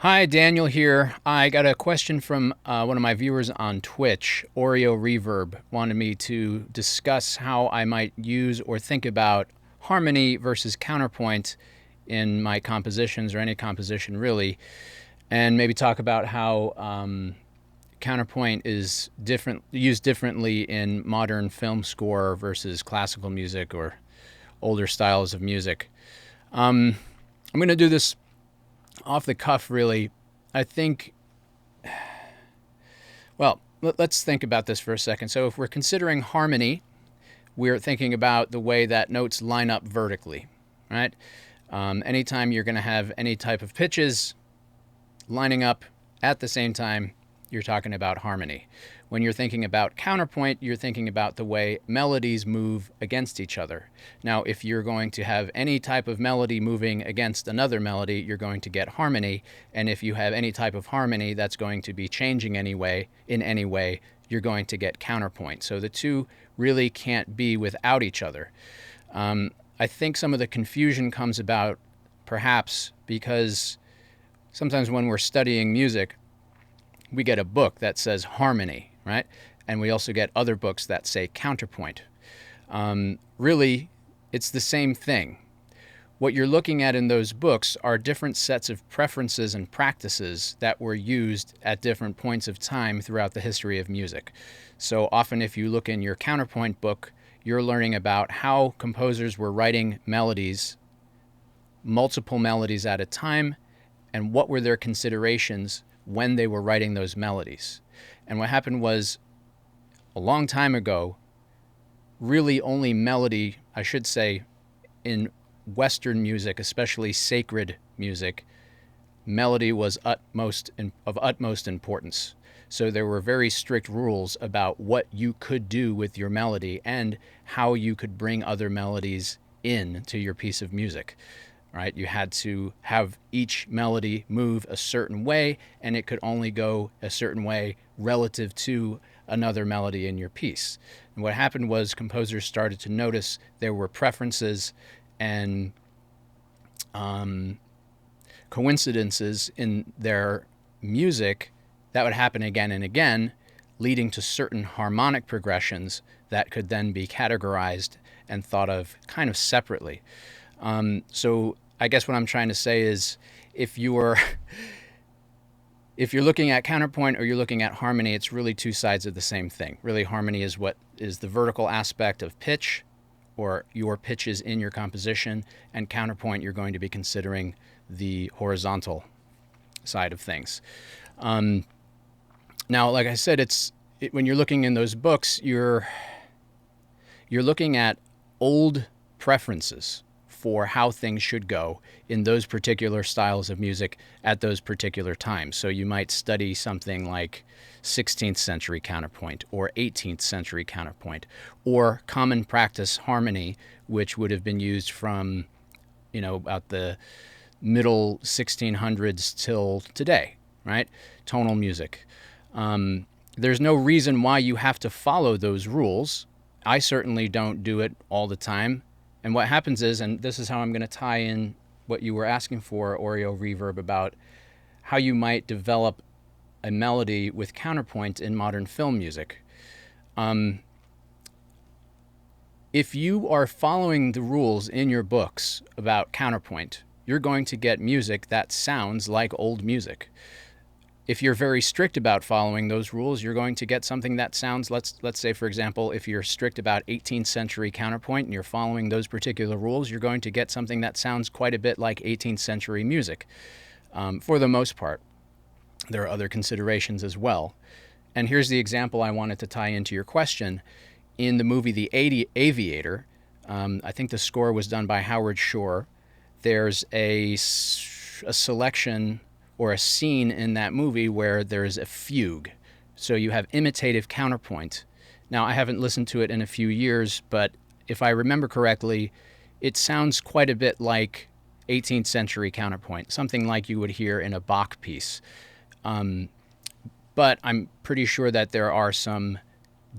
Hi, Daniel here. I got a question from one of my viewers on Twitch. Oreo Reverb wanted me to discuss how I might use or think about harmony versus counterpoint in my compositions or any composition really, and maybe talk about how counterpoint is used differently in modern film score versus classical music or older styles of music. I'm going to do this off the cuff, really. I think, well, let's think about this for a second. So if we're considering harmony, we're thinking about the way that notes line up vertically, right? Anytime you're going to have any type of pitches lining up at the same time, you're talking about harmony. When you're thinking about counterpoint, you're thinking about the way melodies move against each other. Now, if you're going to have any type of melody moving against another melody, you're going to get harmony. And if you have any type of harmony that's going to be changing in any way, you're going to get counterpoint. So the two really can't be without each other. I think some of the confusion comes about perhaps because sometimes when we're studying music, we get a book that says harmony, right? And we also get other books that say counterpoint. Really, it's the same thing. What you're looking at in those books are different sets of preferences and practices that were used at different points of time throughout the history of music. So often if you look in your counterpoint book, you're learning about how composers were writing melodies, multiple melodies at a time, and what were their considerations when they were writing those melodies. And what happened was, a long time ago, really only melody, I should say, in Western music, especially sacred music, melody was of utmost importance. So there were very strict rules about what you could do with your melody and how you could bring other melodies in to your piece of music. Right? You had to have each melody move a certain way, and it could only go a certain way relative to another melody in your piece. And what happened was composers started to notice there were preferences and coincidences in their music that would happen again and again, leading to certain harmonic progressions that could then be categorized and thought of kind of separately. So I guess what I'm trying to say is if you're looking at counterpoint or you're looking at harmony, it's really two sides of the same thing. Really, harmony is what is the vertical aspect of pitch or your pitches in your composition, and counterpoint, you're going to be considering the horizontal side of things. Now, like I said, when you're looking in those books, you're looking at old preferences for how things should go in those particular styles of music at those particular times. So you might study something like 16th century counterpoint or 18th century counterpoint or common practice harmony, which would have been used from, about the middle 1600s till today, right? Tonal music. There's no reason why you have to follow those rules. I certainly don't do it all the time. And what happens is, and this is how I'm going to tie in what you were asking for, Oreo Reverb, about how you might develop a melody with counterpoint in modern film music. If you are following the rules in your books about counterpoint, you're going to get music that sounds like old music. If you're very strict about following those rules, you're going to get something that sounds, let's say, for example, if you're strict about 18th century counterpoint and you're following those particular rules, you're going to get something that sounds quite a bit like 18th century music, for the most part. There are other considerations as well. And here's the example I wanted to tie into your question. In the movie The Aviator, I think the score was done by Howard Shore. There's a selection or a scene in that movie where there's a fugue. So you have imitative counterpoint. Now, I haven't listened to it in a few years, but if I remember correctly, it sounds quite a bit like 18th century counterpoint, something like you would hear in a Bach piece. But I'm pretty sure that there are some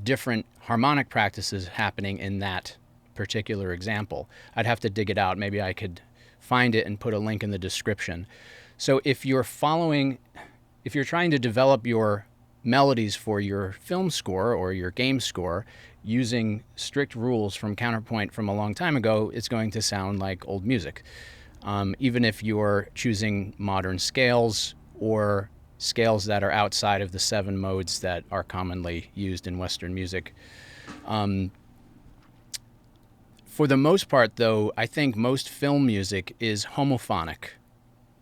different harmonic practices happening in that particular example. I'd have to dig it out. Maybe I could find it and put a link in the description. So if you're trying to develop your melodies for your film score or your game score using strict rules from Counterpoint from a long time ago, it's going to sound like old music. Even if you're choosing modern scales or scales that are outside of the 7 modes that are commonly used in Western music. For the most part, though, I think most film music is homophonic,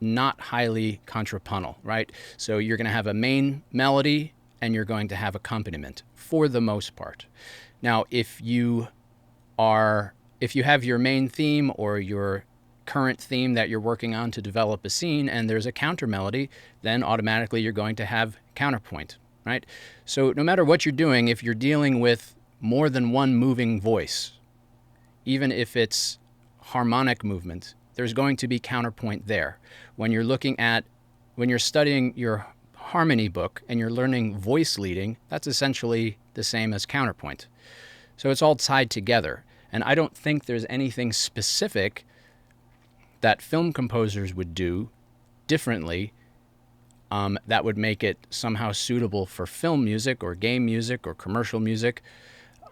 not highly contrapuntal, right? So you're going to have a main melody and you're going to have accompaniment for the most part. Now, if you have your main theme or your current theme that you're working on to develop a scene and there's a counter melody, then automatically you're going to have counterpoint, right? So no matter what you're doing, if you're dealing with more than one moving voice, even if it's harmonic movement, there's going to be counterpoint there. When you're studying your harmony book and you're learning voice leading, that's essentially the same as counterpoint. So it's all tied together. And I don't think there's anything specific that film composers would do differently that would make it somehow suitable for film music or game music or commercial music.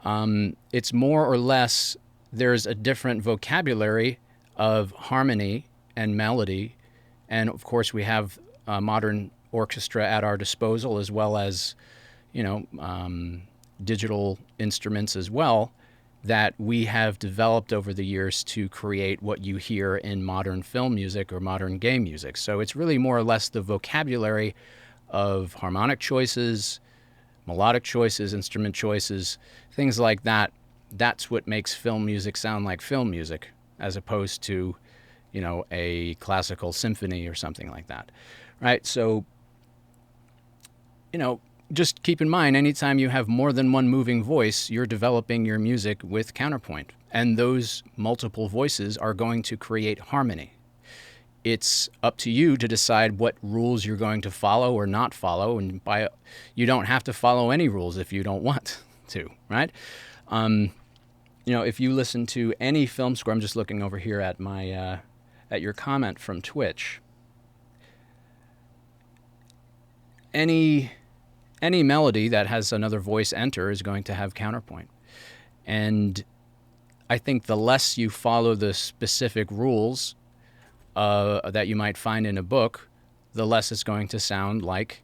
It's more or less there's a different vocabulary of harmony and melody. And of course, we have a modern orchestra at our disposal, as well as, digital instruments as well, that we have developed over the years to create what you hear in modern film music or modern game music. So it's really more or less the vocabulary of harmonic choices, melodic choices, instrument choices, things like that. That's what makes film music sound like film music, as opposed to, a classical symphony or something like that, right? So, just keep in mind, anytime you have more than one moving voice, you're developing your music with counterpoint. And those multiple voices are going to create harmony. It's up to you to decide what rules you're going to follow or not follow. And you don't have to follow any rules if you don't want to, right? If you listen to any film score, I'm just looking over here at at your comment from Twitch. Any melody that has another voice enter is going to have counterpoint. And I think the less you follow the specific rules that you might find in a book, the less it's going to sound like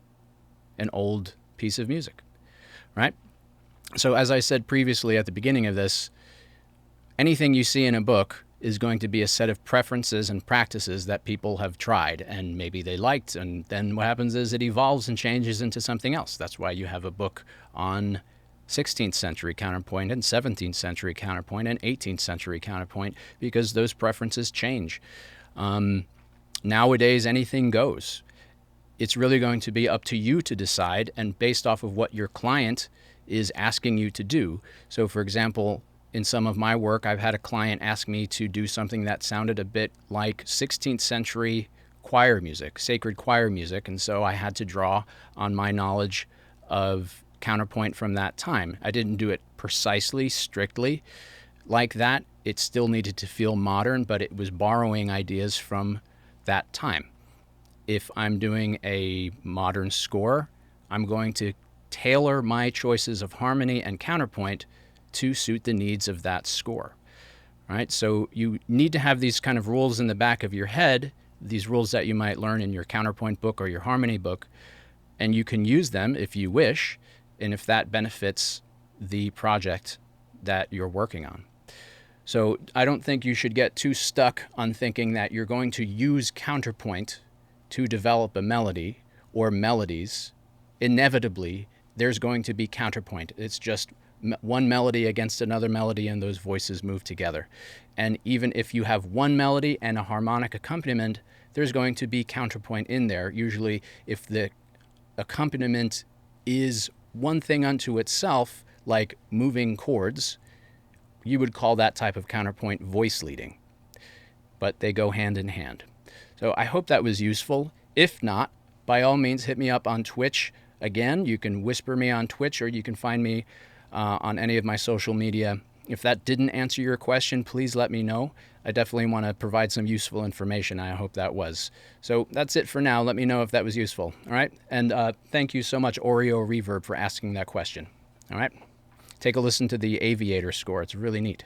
an old piece of music, right? So as I said previously at the beginning of this, anything you see in a book is going to be a set of preferences and practices that people have tried and maybe they liked, and then what happens is it evolves and changes into something else. That's why you have a book on 16th century counterpoint and 17th century counterpoint and 18th century counterpoint, because those preferences change. Nowadays, anything goes. It's really going to be up to you to decide, and based off of what your client is asking you to do. So for example, in some of my work, I've had a client ask me to do something that sounded a bit like 16th century choir music, sacred choir music, and so I had to draw on my knowledge of counterpoint from that time. I didn't do it precisely, strictly like that. It still needed to feel modern, but it was borrowing ideas from that time. If I'm doing a modern score, I'm going to tailor my choices of harmony and counterpoint to suit the needs of that score, right? So you need to have these kind of rules in the back of your head, these rules that you might learn in your counterpoint book or your harmony book, and you can use them if you wish, and if that benefits the project that you're working on. So I don't think you should get too stuck on thinking that you're going to use counterpoint to develop a melody or melodies. Inevitably, there's going to be counterpoint. It's just one melody against another melody, and those voices move together. And even if you have one melody and a harmonic accompaniment, there's going to be counterpoint in there. Usually, if the accompaniment is one thing unto itself, like moving chords, you would call that type of counterpoint voice leading. But they go hand in hand. So I hope that was useful. If not, by all means, hit me up on Twitch. Again, you can whisper me on Twitch, or you can find me on any of my social media. If that didn't answer your question, please let me know. I definitely want to provide some useful information. I hope that was. So that's it for now. Let me know if that was useful. All right. And thank you so much, Oreo Reverb, for asking that question. All right. Take a listen to the Aviator score. It's really neat.